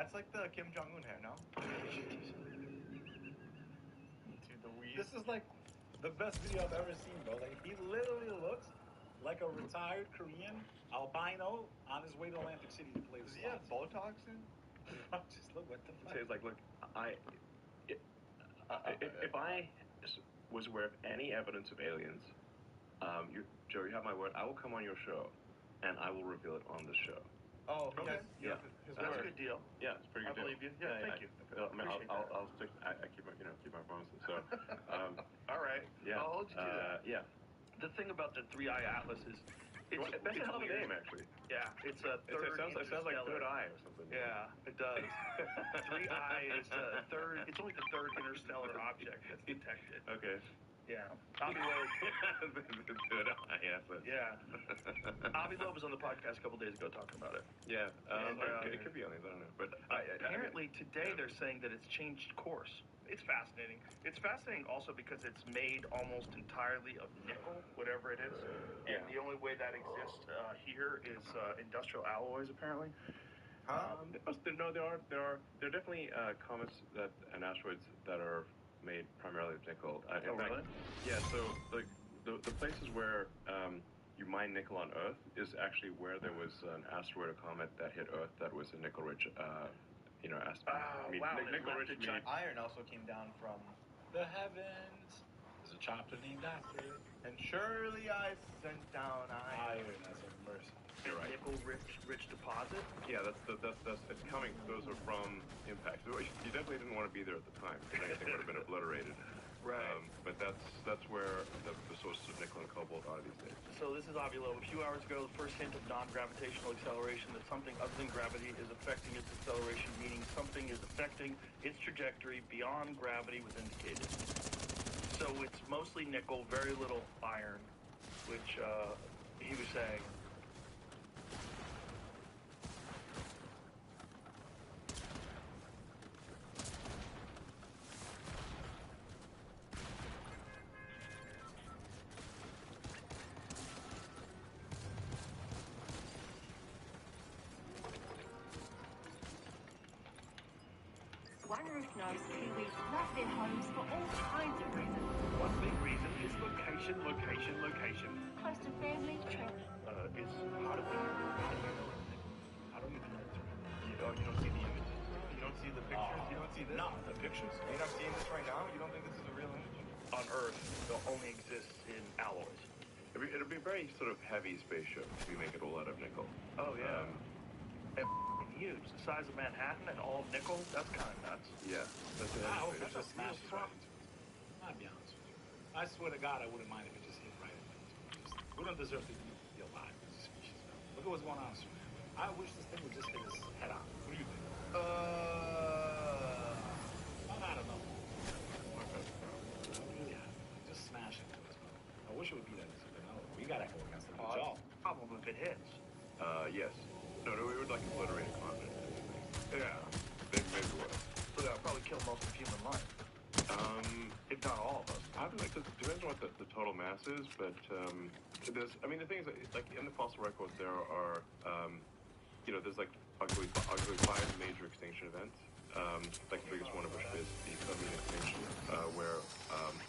That's like the Kim Jong-un hair, no? Dude, the weed. This is like the best video I've ever seen, bro. Like, he literally looks like a retired Korean albino on his way to Atlantic City to play the Does he have slots. Botox in? Just look, what the fuck? So he's like, look, if I was aware of any evidence of aliens, Joe, you have my word. I will come on your show, and I will reveal it on the show. Oh, okay. Yeah. That's a good deal. Yeah, it's a pretty good deal. I believe you. Yeah, thank you. I'll stick. I keep my promises. So, all right. Yeah. I'll hold you to that. Yeah. The thing about the Three Eye Atlas is, that's a hell of a name, actually. Yeah, it's a third. It sounds like Third Eye or something. Yeah, it does. 3i is the third. It's only the third interstellar object that's detected. Okay. Yeah. Avi Loeb. Third Eye Atlas. Yeah. Avi Loeb was on the podcast a couple days ago talking about it. Yeah. It could be aliens. I don't know. But apparently today they're saying that it's changed course. It's fascinating. It's fascinating also because it's made almost entirely of nickel, whatever it is. And the only way that exists here is industrial alloys, apparently. No, there are definitely comets and asteroids that are made primarily of nickel. In fact, really? Yeah. So like the places where you mine nickel on Earth is actually where there was an asteroid or comet that hit Earth that was a nickel-rich. Wow. Nickel-rich. Iron also came down from the heavens. There's a chapter named after it. And surely I sent down iron. Iron as a mercy. You're right. Nickel-rich deposit. Yeah, that's it's coming. Those are from impacts. You definitely didn't want to be there at the time because anything would have been obliterated. Right. But that's where the sources of nickel and cobalt are these days. So this is Avi Loeb. A few hours ago, the first hint of non-gravitational acceleration, that something other than gravity is affecting its acceleration, meaning something is affecting its trajectory beyond gravity was indicated. So it's mostly nickel, very little iron, which he was saying. One roof knows Kiwis love their homes for all kinds of reasons. One big reason is location. Close to family, trip. Is how do we know it's real? You don't see the images? You don't see the pictures? You don't see this? No, the pictures. You're not seeing this right now? You don't think this is a real image? On Earth, it only exists in alloys. It'll be a very sort of heavy spaceship if we make it all out of nickel. Oh, yeah. And huge. The size of Manhattan and all nickel, that's kind of nuts. Yeah. That's a I hope heavy it just spaceship. smashes right into it. I'll be honest with you. I swear to God, I wouldn't mind if it just hit right into it. We don't deserve to be alive as a species. Look at what's going on, man. I wish this thing would just hit us head on. What do you think? I don't know. Yeah, just smash into us, man. I wish it would be that easy, but no, we gotta go against it. Problem if it hits. Yes. No, we would like obliterate a continent. Yeah. Maybe would. So that would probably kill most of human life. If not all of us. I don't know. It depends on what the total mass is, but there's. I mean, the thing is, like in the fossil record, there are, there's like arguably 5 major extinction events. Like the biggest one of which is the Permian extinction, where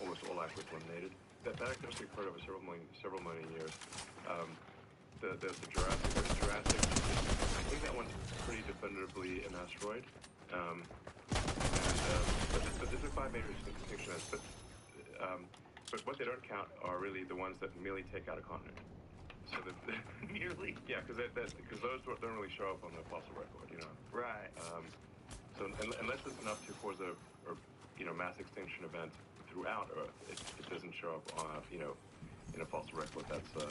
almost all life was eliminated. That actually occurred over several million years. There's the Jurassic. I think that one's pretty definitively an asteroid. But there's 5 major extinction events. But what they don't count are really the ones that merely take out a continent. So Merely? Yeah, because those don't really show up on the fossil record, Right. So unless it's enough to cause a mass extinction event throughout Earth, it doesn't show up on in a fossil record that's 200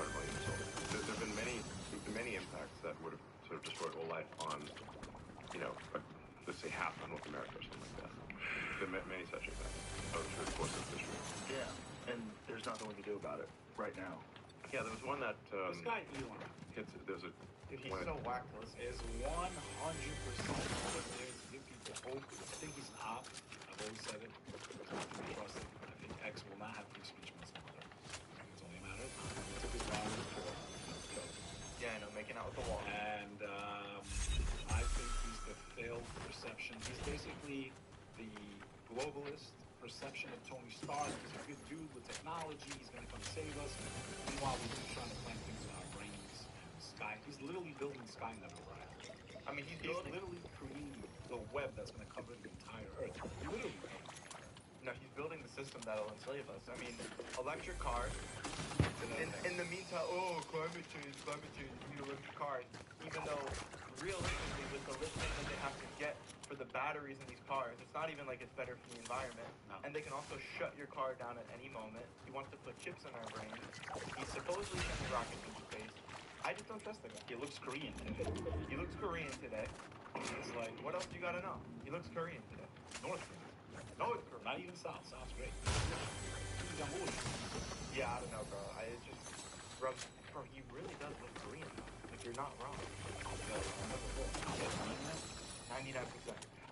million years old. There have been many impacts that would have sort of destroyed all life on let's say half of North America or something like that. There have been many such impacts through the course of history. Yeah, and there's nothing we can do about it right now. Yeah, there was one that this guy Elon. There's a. Dude, he's so whack. Is 100% motivated to give people hope. I think he's an op. I've always said it. He's not to be trusted. I think X will not have free speech whatsoever. It's only a matter of time. He took his body before. Yeah, I know, making out with the wall. And I think he's the basically the globalist perception of Tony Stark. He's a good dude with technology. He's going to come save us. Meanwhile, we're just trying to plant things in our brains. Sky. He's literally building Skynet over us. I mean, he's literally creating the web that's going to cover the entire Earth. Literally. No, he's building the system that'll enslave us. I mean, electric cars. In the meantime, climate change, we need electric cars. Even though, realistically, with the lithium that they have to get for the batteries in these cars, it's not even like it's better for the environment. No. And they can also shut your car down at any moment. He wants to put chips in our brains. He's supposedly sending rockets into space. I just don't trust the guy. He looks Korean today. He looks Korean today. It's like, what else do you gotta know? He looks Korean today. North Korean. North Korean. Not even South. South's great. Yeah, I don't know, bro. It just rubs. Bro, he really does look Korean, though. Like, you're not wrong. 99%.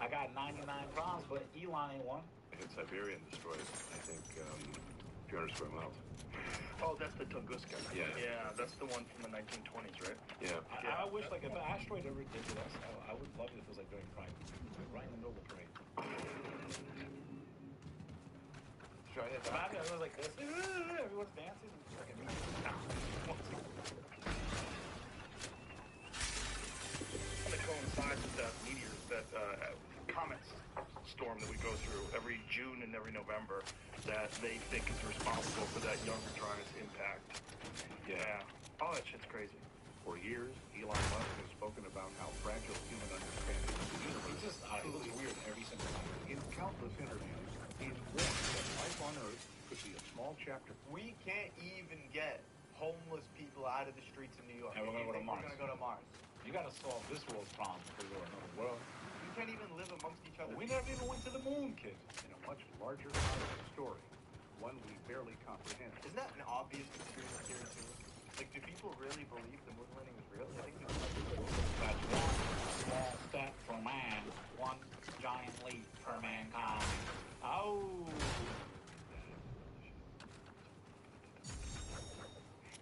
I got 99 problems, but Elon ain't one. And Siberian destroyed, I think, 200 square miles. Oh, that's the Tunguska. Yeah. Yeah, that's the one from the 1920s, right? Yeah. I wish, like, if an asteroid ever did to us, I would love it if it was, like, during Pride. Right in the middle of the parade. Should I hit that? Imagine everyone's like this. Everyone's dancing. And fucking And it coincides with that meteor, that comet storm that we go through every June and every November that they think is responsible for that Younger Dryas impact. Yeah. Oh, that shit's crazy. For years, Elon Musk has spoken about how fragile human understanding of the universe It's just, it looks weird every single time. In countless interviews, he's warned that life on Earth could be a small chapter. We can't even get homeless people out of the streets of New York. And we're gonna go to Mars. We're gonna go to Mars. You gotta solve this world's problems before you go to another world. You can't even live amongst each other. We never even went to the moon, kid. In a much larger cosmic story, one we barely comprehend. Isn't that an obvious conspiracy theory too? Like, do people really believe the moon landing was real? I think That's one small step for man, one giant leap for mankind. Oh.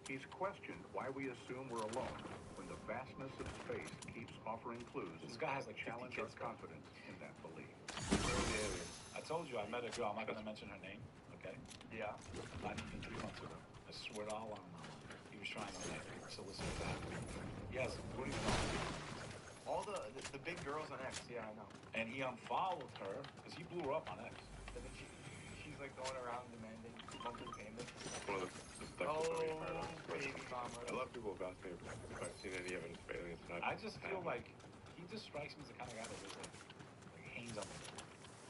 He's questioned why we assume we're alone when the vastness of space keeps offering clues This guy has like that 50 challenge kids, our bro. confidence in that belief. I told you I met a girl. I'm not gonna mention her name. Okay. Yeah. Not even 3 months ago. I swear to Allah, he was trying to like solicit that. Yes, what do you know? All the big girls on X. Yeah, I know. And he unfollowed her because he blew her up on X. And then she's like going around demanding monthly payments. One of the stuff Oh, that's really hard on. baby mama. A lot of people have asked me if I've seen any evidence of aliens. And I just feel like he just strikes me as the kind of guy that was like hangs on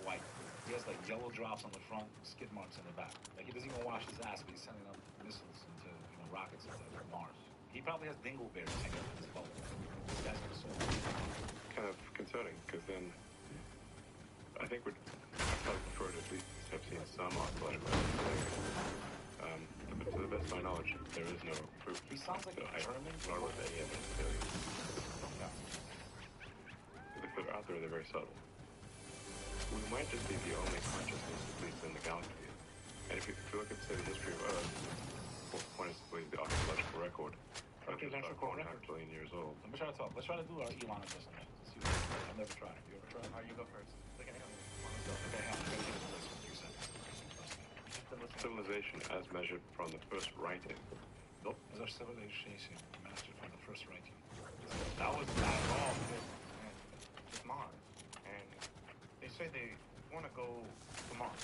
white. He has like yellow drops on the front, skid marks in the back. Like he doesn't even wash his ass, but he's sending up missiles into rockets into Mars. He probably has dingleberries hanging up his boat. This guy's the soul. kind of concerning because then I think I probably prefer to at least have seen some oscillating but to the best of my knowledge, there is no proof. He sounds like a German. Nor was any evidence of aliens. If they're out there, they're very subtle. We might just be the only consciousness, at least in the galaxy. And if you look at, say, the history of Earth, well, one is to believe the archaeological record. Earth is about 4.5 billion years old. Let me try to talk. Let's try to do our Elon impersonation. See what I've never tried. You ever tried? Alright, you go first. Okay, hang on. Okay, hang on. I'm gonna give it a listen. 3 seconds. Civilization as measured from the first writing. Nope. As our civilization mastered from the first writing. That was not wrong. And it's Mars. And they say they want to go to Mars.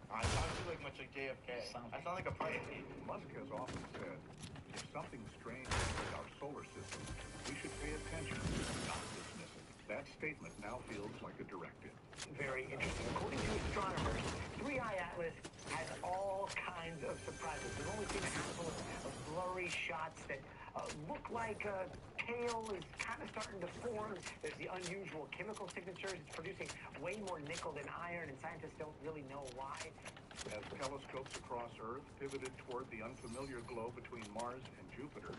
I sound too like much like JFK. I sound like a pirate. Musk has often said, if something strange enters our solar system, we should pay attention, not dismiss it. That statement now feels like a directive. Very interesting. According to astronomers, 3i Atlas has all kinds of surprises. We've only seen a handful of blurry shots that look like a tail is kind of starting to form. There's the unusual chemical signatures. It's producing way more nickel than iron, and scientists don't really know why. As telescopes across Earth pivoted toward the unfamiliar glow between Mars and Jupiter,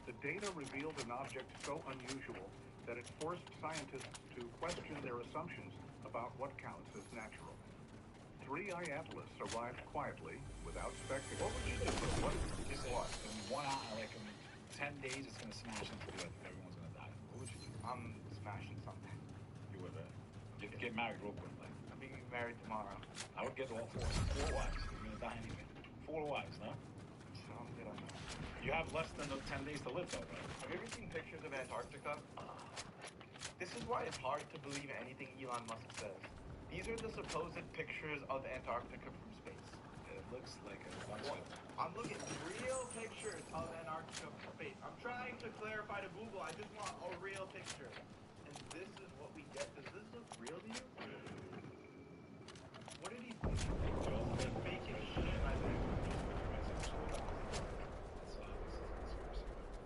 the data revealed an object so unusual that it forced scientists to question their assumptions about what counts as natural. 3i Atlas arrived quietly, without spectacle. What would you do? What? Just what? In 1 hour, like in 10 days, it's going to smash into the earth. Everyone's going to die. What would you do? I'm smashing something. You would, get get married real quick? Like, I'm being married tomorrow. I would get all four. 4 wives. You're gonna die anyway. 4 wives, no? So I'm good on that. You have less than 10 days to live, though, right? Have you ever seen pictures of Antarctica? This is why it's hard to believe anything Elon Musk says. These are the supposed pictures of Antarctica from space. It looks like a bunch of... I'm looking at real pictures of Antarctica from space. I'm trying to clarify to Google. I just want a real picture. And this is what we get. Does this look real to you? What are these pictures? They're making shit, I think.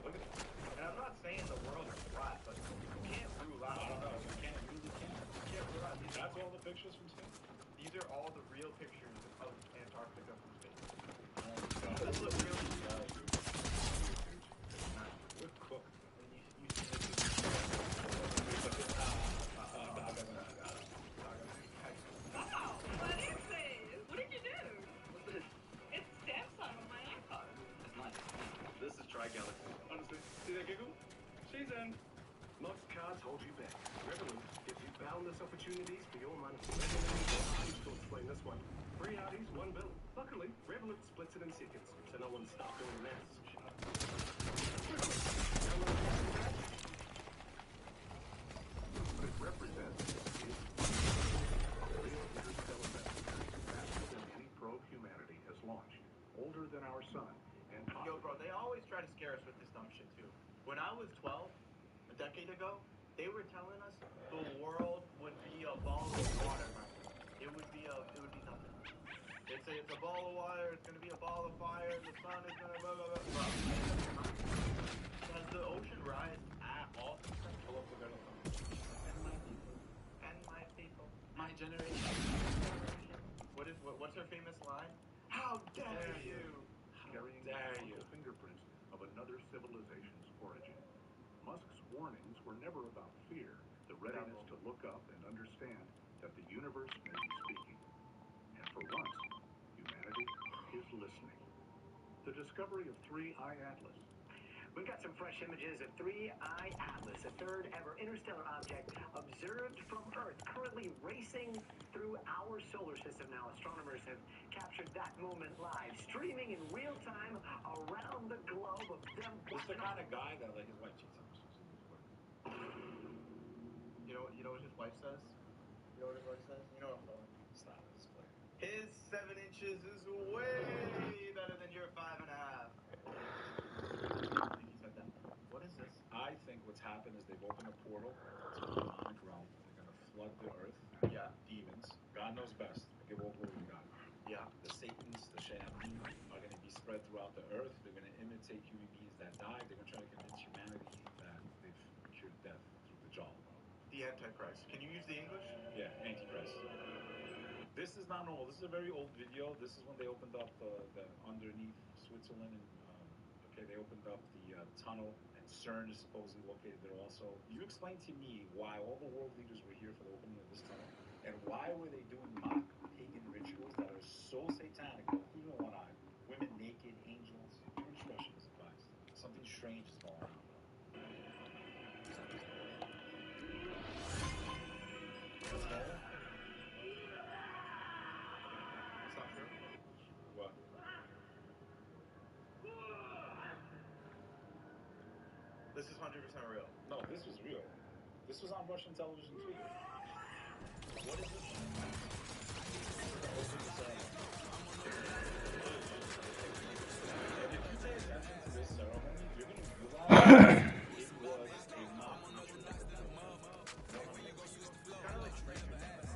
Look at it. And I'm not saying the world is flat, but you can't rule out. I don't know. You can't. You really can't. You can't rule out. That's all the pictures from space? These are all the real pictures of Antarctica from space. Oh, Does this look real to you? We're cooked. And you see this is Wow, what is this? What did you do? It's Samsung on my iPhone. It's nice. This is Tri-Galaxy. Honestly, see that giggle? She's in. Most cards hold you back. Revolut gives you boundless opportunities for your money. Revolut to explain this one. 3 Audis, 1 bill. Luckily, Revolut splits it in seconds, so no one stops doing maths. What it represents is a real interstellar message, faster than any probe humanity has launched, older than our sun, and Yo, bro, they always try to scare us with this dumb shit, too. When I was 12, a decade ago, they were telling us the world would be a ball of water. It would be nothing. They'd say it's a ball of water, it's gonna be a ball of fire, the sun is gonna blah, blah, blah, blah. Does the ocean rise at all? Pull up the girl. And my people. My generation. What's her famous line? How dare you? carrying the chemical fingerprints of another civilization's origin. Musk's warnings were never about fear, the readiness to look up and understand that the universe may be speaking. And for once, humanity is listening. The discovery of 3I Atlas. We've got some fresh images of 3I Atlas, a third ever interstellar object observed from Earth, currently racing through our solar system. Now, astronomers have captured that moment live, streaming in real time around the globe of them. This is the kind of guy that like his wife cheats on him. You know what his wife says? You know what his wife says? You know what I'm going. Stop this play. His 7 inches is way better than your 5.5. I think he said that. What is this? I think what's happened is they've opened a portal to the demonic realm. They're going to flood the earth. Yeah. Demons. God knows best. Give all glory to God. Yeah. The Satans, the Shayateen are going to be spread throughout the earth. They're going to imitate human beings that died. They're going to try to convince humanity that they've cured death through the jaw. The Antichrist. Can you use the English? Yeah, Antichrist. This is not normal. This is a very old video. This is when they opened up the underneath Switzerland and okay, they opened up the tunnel, and CERN is supposedly located there also. You explain to me why all the world leaders were here for the opening of this tunnel, and why were they doing mock pagan rituals that are so satanic, even one-eyed, women naked, angels. Your discretion is advised. Something strange is going on. What's that? It's not true. What? This is 100% real. No, this was real. This was on Russian television too. What is this? And if you pay attention to this ceremony, you're going to realize it was a mock ritual. Kind of like Stranger Things.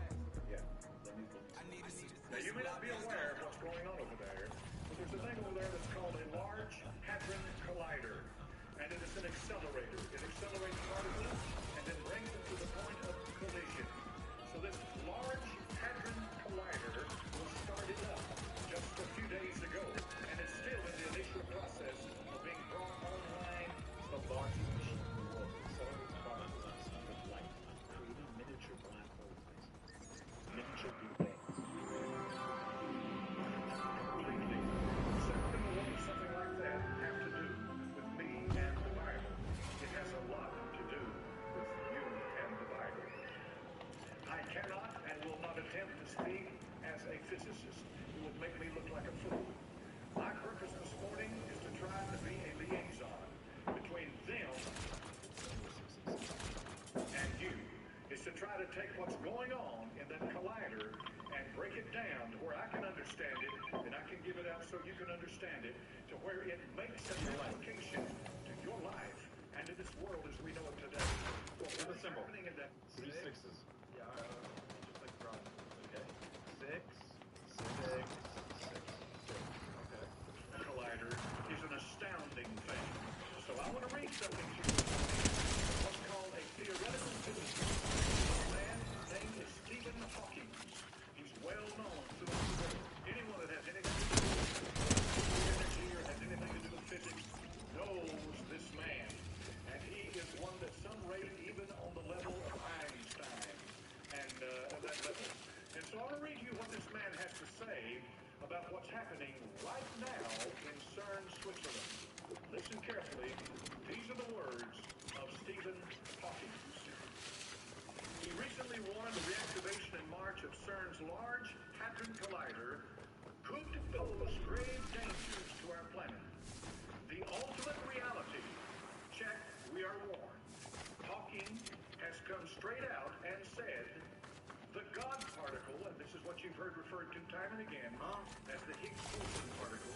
Yeah. Let me see. Now, you may not be aware of what's going on over there, but there's a thing over there that's called a Large Hadron Collider. And it is an accelerator. It accelerates particles and then brings them to the point of collision. So this Large Hadron Collider was started up just a few days ago, and it's still in the initial process of being brought online. It's the largest machine in the world. It accelerates particles at the speed of light, creating miniature black holes, basically. Miniature Big Bangs. Completely. So what does something like that have to do with me and the Bible? It has a lot to do cannot and will not attempt to speak as a physicist. It would make me look like a fool. My purpose this morning is to try to be a liaison between them and you. It's to try to take what's going on in that collider and break it down to where I can understand it, and I can give it out so you can understand it, to where it makes an application to your life and to this world as we know it today. Well, Give a what's symbol. happening in that 3 sixes. Yeah, just like Ron. Okay. 6, 6, 6, 6. Okay. collider is an astounding thing. So I want to read something to you. What's called a theoretical physicist. A man named is Stephen Hawking. He's well known throughout the world. Anyone that has anything to do with energy or has anything to do with physics knows this man. And he is one that some rate even on the level of Einstein and that level. And so I want to read you what this man has to say about what's happening right now in CERN, Switzerland. Listen carefully. These are the words of Stephen Hawking. He recently warned the reactivation in March of CERN's Large Hadron Collider could pose grave dangers to our planet. The ultimate reality. Check, we are warned. Hawking has come straight out and said the God particle, and this is what you've heard referred to time and again as the Higgs boson particle,